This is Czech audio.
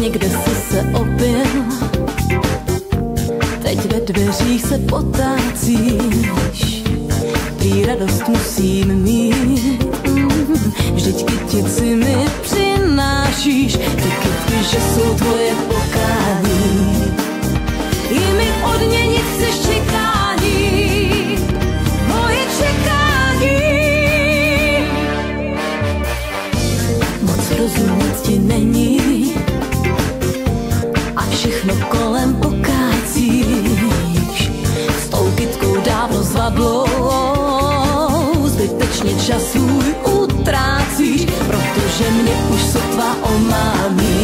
někde jsi se opil, teď ve dveřích se potácíš, prý radost musím mít, vždyť kytici mi přinášíš, ty kytky, že jsou tvoje pokání, jimi odměnit chceš čekání, moje čekání. Moc rozumět ti není a všechno kolem pokácíš, s tou kytkou dávno zvadlou, zbytečně čas svůj utrácíš, protože mě už sotva omání.